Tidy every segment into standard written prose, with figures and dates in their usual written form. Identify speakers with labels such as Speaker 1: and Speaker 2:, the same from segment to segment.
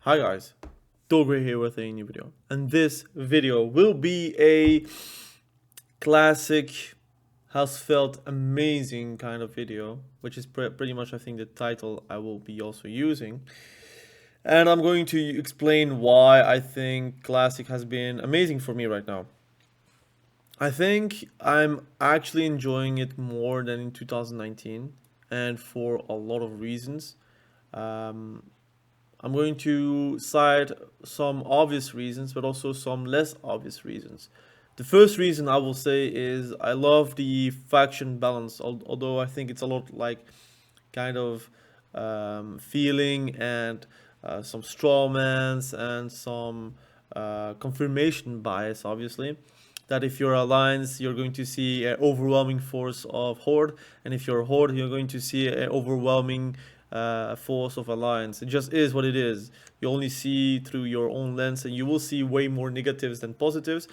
Speaker 1: Hi guys, Dogre here with a new video, and this video will be a classic, has felt amazing kind of video, which is pretty much I think the title I will be also using, and I'm going to explain why I think classic has been amazing for me right now. I think I'm actually enjoying it more than in 2019, and for a lot of reasons. Um, I'm going to cite some obvious reasons, but also some less obvious reasons. The first reason I will say is I love the faction balance, although I think it's a lot like kind of feeling and some strawmans and some confirmation bias, obviously. That if you're alliance, you're going to see an overwhelming force of horde, and if you're horde, you're going to see an overwhelming force of alliance. It just is what it is. You only see through your own lens, and you will see way more negatives than positives.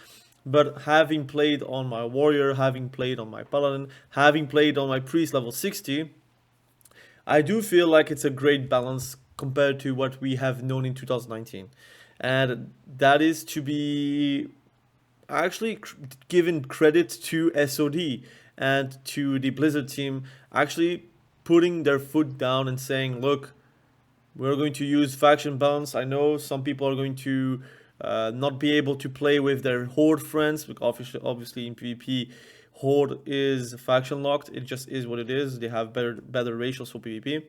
Speaker 1: But having played on my warrior, having played on my paladin, having played on my priest level 60, I do feel like it's a great balance compared to what we have known in 2019. And that is to be actually given credit to SOD and to the Blizzard team actually putting their foot down and saying, look, we're going to use faction balance. I know some people are going to not be able to play with their horde friends, because obviously in PvP, horde is faction locked. It just is what it is. They have better ratios for PvP,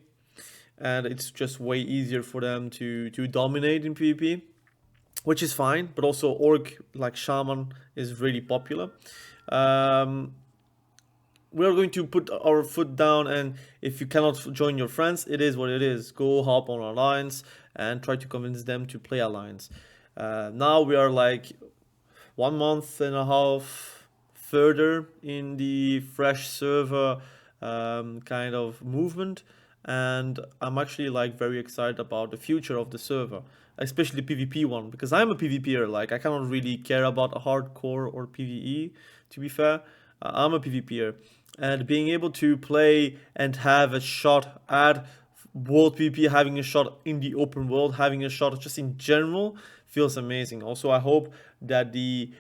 Speaker 1: and it's just way easier for them to dominate in PvP, which is fine. But also orc like shaman is really popular. Um, we're going to put our foot down, and if you cannot join your friends, it is what it is. Go hop on Alliance and try to convince them to play Alliance. Now we are like 1 month and a half further in the fresh server kind of movement, and I'm actually like very excited about the future of the server, especially the PvP one, because I'm a PvPer. Like I cannot really care about a hardcore or PvE, to be fair. I'm a PvPer, and being able to play and have a shot at world PvP, having a shot in the open world, having a shot just in general feels amazing. Also, I hope that the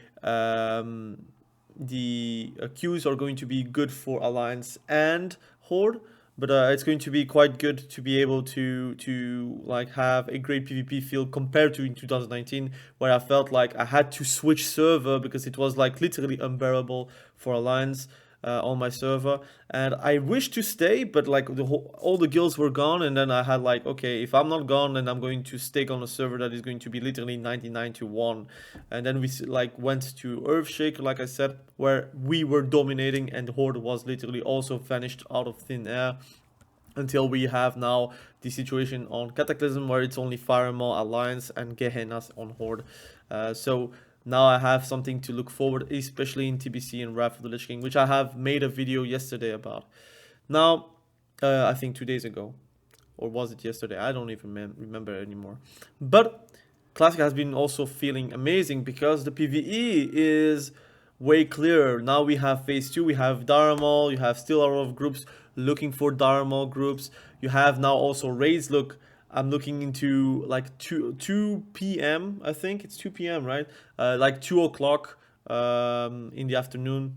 Speaker 1: queues are going to be good for Alliance and Horde, but it's going to be quite good to be able to like have a great PvP feel compared to in 2019, where I felt like I had to switch server because it was like literally unbearable for Alliance on my server, and I wish to stay, but like all the guilds were gone, and then I had like, okay, if I'm not gone, then I'm going to stick on a server that is going to be literally 99 to 1. And then we like went to Earthshake, like I said, where we were dominating, and Horde was literally also vanished out of thin air, until we have now the situation on Cataclysm, where it's only Firemaw Alliance and Gehennas on Horde. So now I have something to look forward, especially in TBC and Wrath of the Lich King, which I have made a video yesterday about. Now, I think 2 days ago, or was it yesterday? I don't even remember anymore. But Classic has been also feeling amazing because the PvE is way clearer. Now we have phase 2, we have Daramal, you have still a lot of groups looking for Daramal groups. You have now also raids. Look, I'm looking into like 2 p.m. I think it's 2 p.m. right? Like 2 o'clock in the afternoon.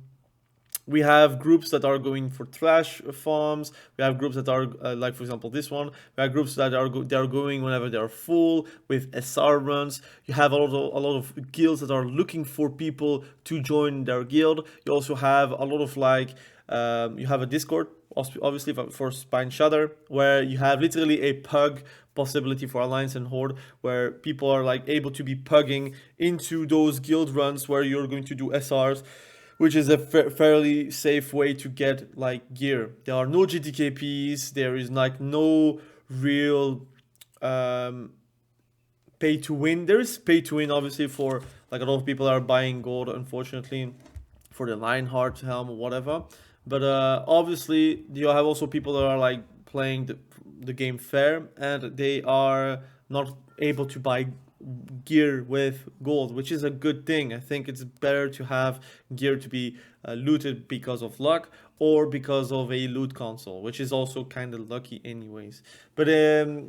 Speaker 1: We have groups that are going for trash farms. We have groups that are like, for example, this one. We have groups that they are going whenever they are full with SR runs. You have a lot of guilds that are looking for people to join their guild. You also have a lot of like you have a Discord, obviously for Spine Shudder, where you have literally a pug possibility for Alliance and Horde, where people are like able to be pugging into those guild runs where you're going to do SRs, which is a fairly safe way to get like gear. There are no GTKPs. There is like no real um, pay to win. There is pay to win, obviously, for like a lot of people are buying gold, unfortunately, for the Lionheart helm or whatever. But obviously, you have also people that are like playing the game fair, and they are not able to buy gear with gold, which is a good thing. I think it's better to have gear to be looted because of luck or because of a loot console, which is also kind of lucky anyways. But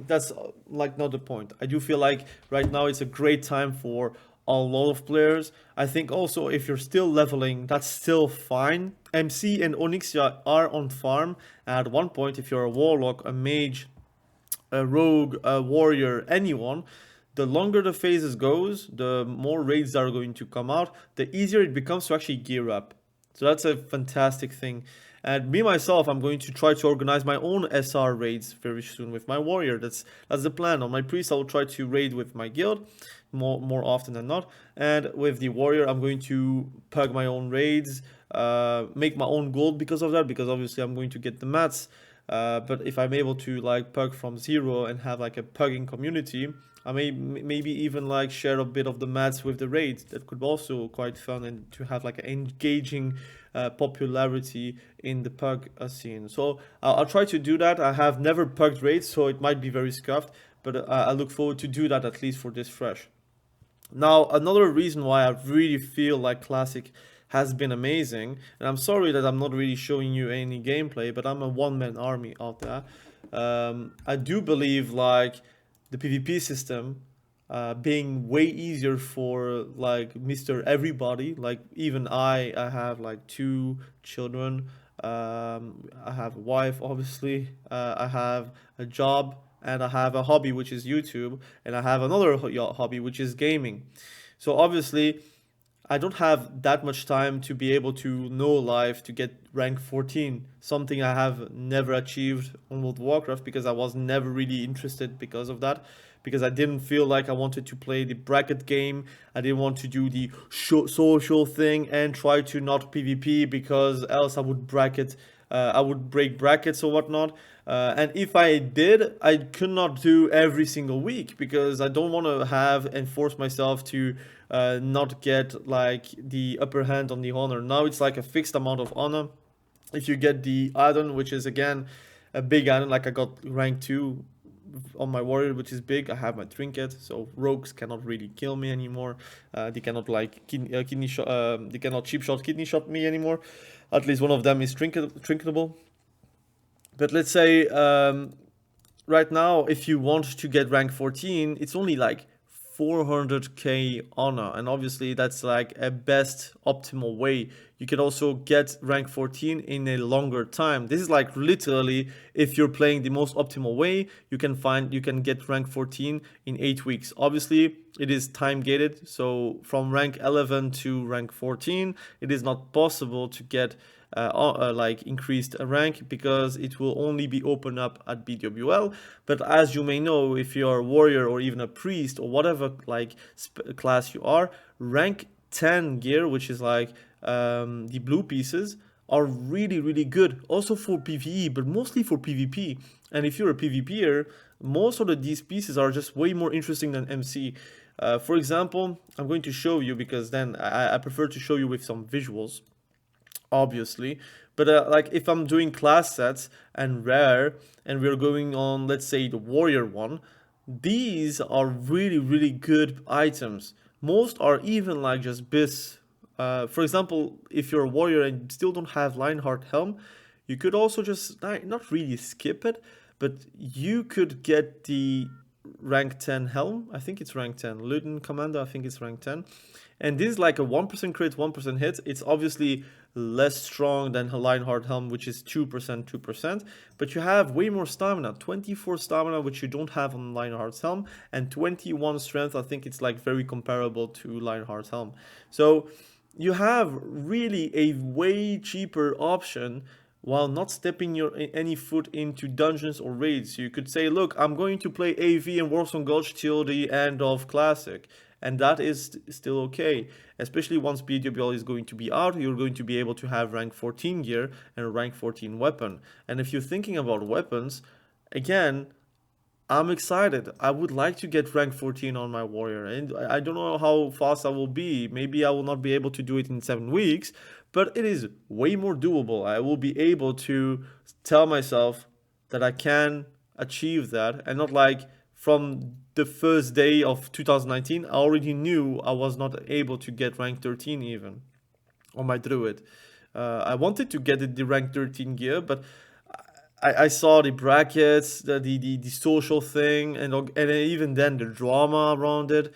Speaker 1: that's like not the point. I do feel like right now it's a great time for a lot of players. I think also if you're still leveling, that's still fine. MC and Onyxia are on farm. At one point, if you're a warlock, a mage, a rogue, a warrior, anyone, the longer the phases goes, the more raids that are going to come out, the easier it becomes to actually gear up. So that's a fantastic thing. And me myself, I'm going to try to organize my own SR raids very soon with my warrior. That's the plan. On my priest, I will try to raid with my guild more often than not. And with the warrior, I'm going to pug my own raids, make my own gold because of that, because obviously I'm going to get the mats. But if I'm able to like pug from zero and have like a pugging community, I may maybe even like share a bit of the mats with the raids. That could also quite fun and to have like an engaging popularity in the pug scene. So I'll try to do that. I have never pugged raids, so it might be very scuffed, but I look forward to do that at least for this fresh. Now, another reason why I really feel like Classic has been amazing, and I'm sorry that I'm not really showing you any gameplay, but I'm a one-man army out there. I do believe like the PvP system being way easier for like Mr. Everybody. Like even I have like 2 children. I have a wife, obviously. I have a job and I have a hobby which is YouTube, and I have another hobby which is gaming. So obviously I don't have that much time to be able to know live to get rank 14, something I have never achieved on World of Warcraft because I was never really interested because of that. Because I didn't feel like I wanted to play the bracket game. I didn't want to do the social thing and try to not PvP because else I would break brackets or whatnot. And if I did, I could not do every single week because I don't want to have and force myself to not get like the upper hand on the honor. Now it's like a fixed amount of honor. If you get the add-on, which is again a big add-on, like I got rank 2 on my warrior, which is big. I have my trinket, so rogues cannot really kill me anymore. They cannot like kidney shot. They cannot cheap shot kidney shot me anymore. At least one of them is trinketable. But let's say right now, if you want to get rank 14, it's only like 400k honor, and obviously that's like a best optimal way. You can also get rank 14 in a longer time. This is like literally, if you're playing the most optimal way, you can get rank 14 in 8 weeks. Obviously it is time gated, so from rank 11 to rank 14 it is not possible to get like increased rank because it will only be open up at BWL. But as you may know, if you're a warrior or even a priest or whatever like class you are, rank 10 gear, which is like the blue pieces, are really good also for PvE, but mostly for PvP. And if you're a PvPer, most of these pieces are just way more interesting than MC. For example, I'm going to show you because then I prefer to show you with some visuals, obviously. But like if I'm doing class sets and rare and we're going on, let's say, the warrior one, these are really good items. Most are even like just bis. For example, if you're a warrior and still don't have Lionheart Helm, you could also just not really skip it, but you could get the rank 10 helm. I think it's rank 10. Lieutenant Commander, I think it's rank 10. And this is like a 1% crit, 1% hit. It's obviously less strong than Lionheart Helm, which is 2%, 2%. But you have way more stamina, 24 stamina, which you don't have on Lionheart's Helm, and 21 strength. I think it's like very comparable to Lionheart's Helm. So you have really a way cheaper option while not stepping any foot into dungeons or raids. So you could say, look, I'm going to play AV in Warsong Gulch till the end of Classic. And that is still okay. Especially once BWL is going to be out, you're going to be able to have rank 14 gear and rank 14 weapon. And if you're thinking about weapons, again, I'm excited. I would like to get rank 14 on my warrior, and I don't know how fast I will be. Maybe I will not be able to do it in 7 weeks, but it is way more doable. I will be able to tell myself that I can achieve that, and not like from the first day of 2019, I already knew I was not able to get rank 13 even on my druid. I wanted to get the rank 13 gear, but I saw the brackets, the social thing, and even then the drama around it.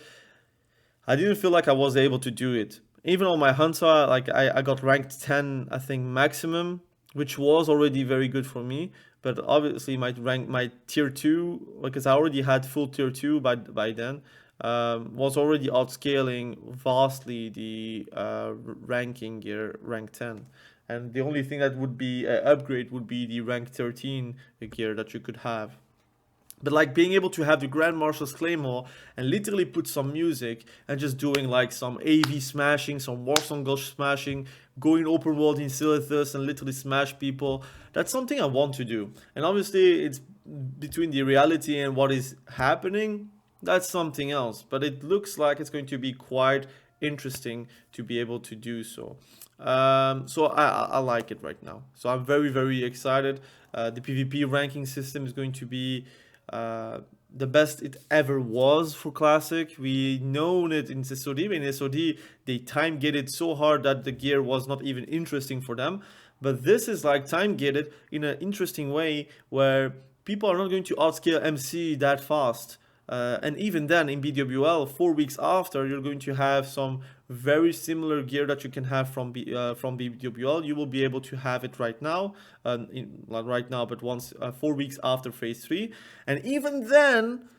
Speaker 1: I didn't feel like I was able to do it. Even on my hunter, like I got ranked 10, I think maximum, which was already very good for me. But obviously my tier 2, because I already had full tier 2 by then, was already outscaling vastly the ranking gear, rank 10. And the only thing that would be an upgrade would be the rank 13 gear that you could have. But like being able to have the Grand Marshal's Claymore and literally put some music and just doing like some AV smashing, some Warsong Gulch smashing, going open world in Silithus and literally smash people, that's something I want to do. And obviously it's between the reality and what is happening, that's something else. But it looks like it's going to be quite interesting to be able to do so. So I like it right now. So I'm very, very excited. The PvP ranking system is going to be the best it ever was for Classic. We known it in SOD. In SOD, they time gated so hard that the gear was not even interesting for them. But this is like time gated in an interesting way where people are not going to outscale MC that fast. And even then, in BWL, 4 weeks after, you're going to have some very similar gear that you can have from BWL. You will be able to have it right now, not right now, but once 4 weeks after phase 3. And even then,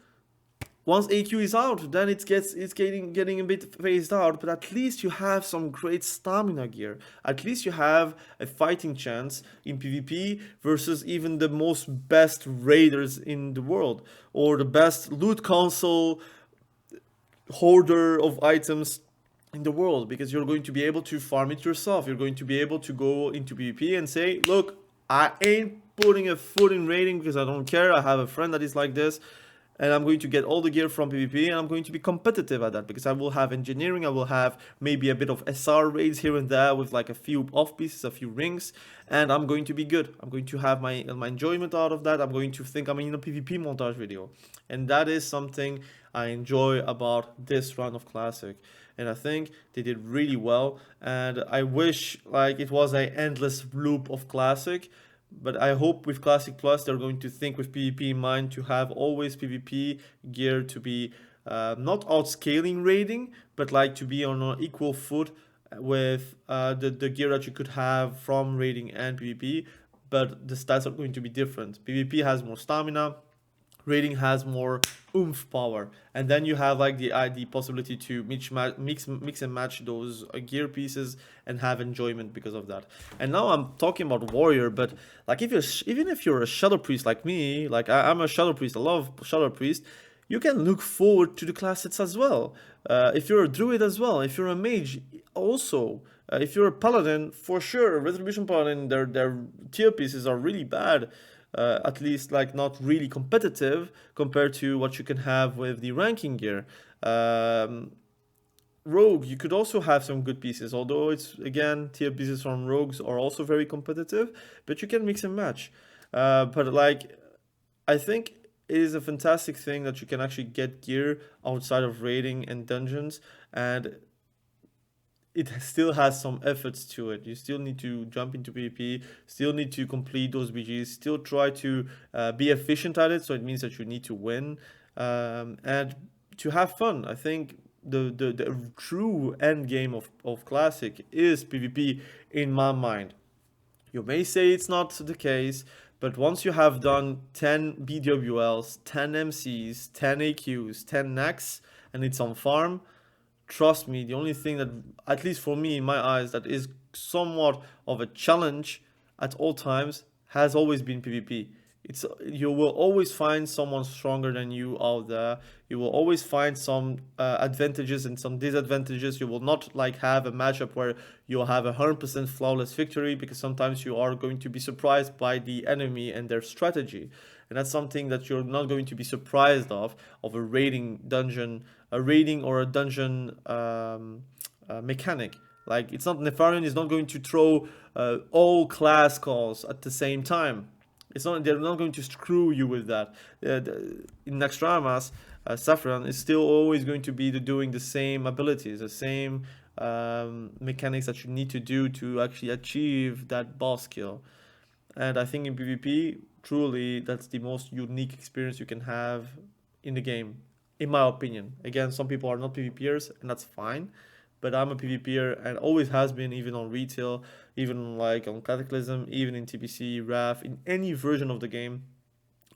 Speaker 1: once AQ is out, then it's getting a bit phased out, but at least you have some great stamina gear. At least you have a fighting chance in PvP versus even the most best raiders in the world, or the best loot console hoarder of items in the world, because you're going to be able to farm it yourself. You're going to be able to go into PvP and say, look, I ain't putting a foot in raiding because I don't care. I have a friend that is like this. And I'm going to get all the gear from PvP, and I'm going to be competitive at that because I will have engineering, I will have maybe a bit of SR raids here and there with like a few off pieces, a few rings, and I'm going to be good. I'm going to have my enjoyment out of that. I'm going to think I'm in a PvP montage video. And that is something I enjoy about this run of Classic. And I think they did really well, and I wish like it was an endless loop of Classic. But I hope with Classic Plus they're going to think with PvP in mind to have always PvP gear to be not outscaling raiding, but like to be on an equal foot with the gear that you could have from raiding and PvP. But the stats are going to be different. PvP has more stamina, raiding has more oomph power, and then you have like the possibility to mix and match those gear pieces and have enjoyment because of that. And now I'm talking about warrior, but like even if you're a shadow priest like me, like I'm a shadow priest, I love shadow priest, you can look forward to the class sets as well. If you're a druid as well, if you're a mage also, if you're a paladin, for sure, retribution paladin, their tier pieces are really bad. At least like not really competitive compared to what you can have with the ranking gear. Rogue, you could also have some good pieces, although it's again tier pieces from rogues are also very competitive, but you can mix and match. But like I think it is a fantastic thing that you can actually get gear outside of raiding and dungeons, and it still has some efforts to it. You still need to jump into PvP, still need to complete those BGs, still try to be efficient at it. So it means that you need to win and to have fun. I think the true end game of Classic is PvP in my mind. You may say it's not the case, but once you have done 10 BWLs, 10 MCs, 10 AQs, 10 NACs, and it's on farm, trust me, the only thing that, at least for me in my eyes, that is somewhat of a challenge at all times has always been PvP. You will always find someone stronger than you out there. You will always find some advantages and some disadvantages. You will not like have a matchup where you'll have 100% flawless victory, because sometimes you are going to be surprised by the enemy and their strategy. And that's something that you're not going to be surprised of a raiding dungeon, a raiding or a dungeon mechanic. Like it's not, Nefarian is not going to throw all class calls at the same time. They're not going to screw you with that. In Naxxramas, Saffron is still always going to be doing the same abilities, the same mechanics that you need to do to actually achieve that boss kill. And I think in PvP, truly, that's the most unique experience you can have in the game, in my opinion. Again, some people are not PvPers, and that's fine. But I'm a PvPer and always has been, even on retail, even like on Cataclysm, even in TPC, RAF, in any version of the game.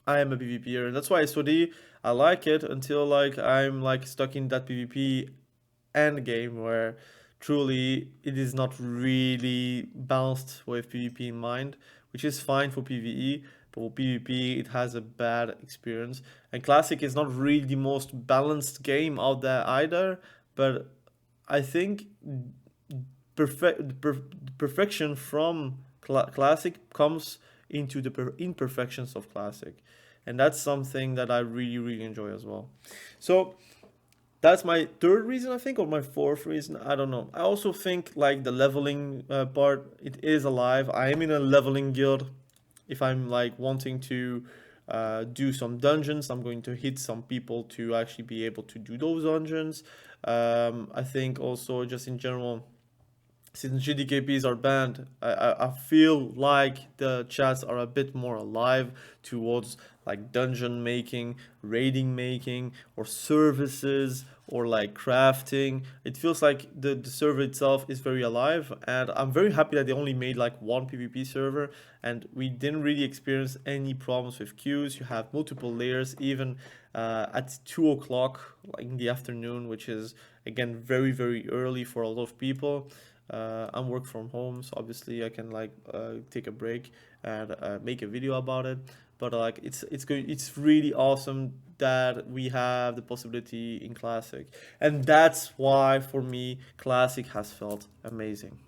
Speaker 1: I am a PvPer, and that's why SOD, I like it until like I'm like stuck in that PvP end game where truly it is not really balanced with PvP in mind, which is fine for PvE, but for PvP it has a bad experience. And Classic is not really the most balanced game out there either, but I think perfection from Classic comes into the imperfections of Classic, and that's something that I really enjoy as well. So that's my third reason, I think, or my fourth reason. I don't know. I also think like the leveling part, it is alive. I am in a leveling guild. If I'm like wanting to do some dungeons, I'm going to hit some people to actually be able to do those dungeons. I think also just in general, since GDKPs are banned, I feel like the chats are a bit more alive towards like dungeon making, raiding making, or services, or like crafting. It feels like the server itself is very alive, and I'm very happy that they only made like one PvP server, and we didn't really experience any problems with queues. You have multiple layers, even at 2 o'clock, like in the afternoon, which is again very early for a lot of people. I'm work from home, so obviously I can like take a break and make a video about it. But like it's good. It's really awesome that we have the possibility in Classic, and that's why for me Classic has felt amazing.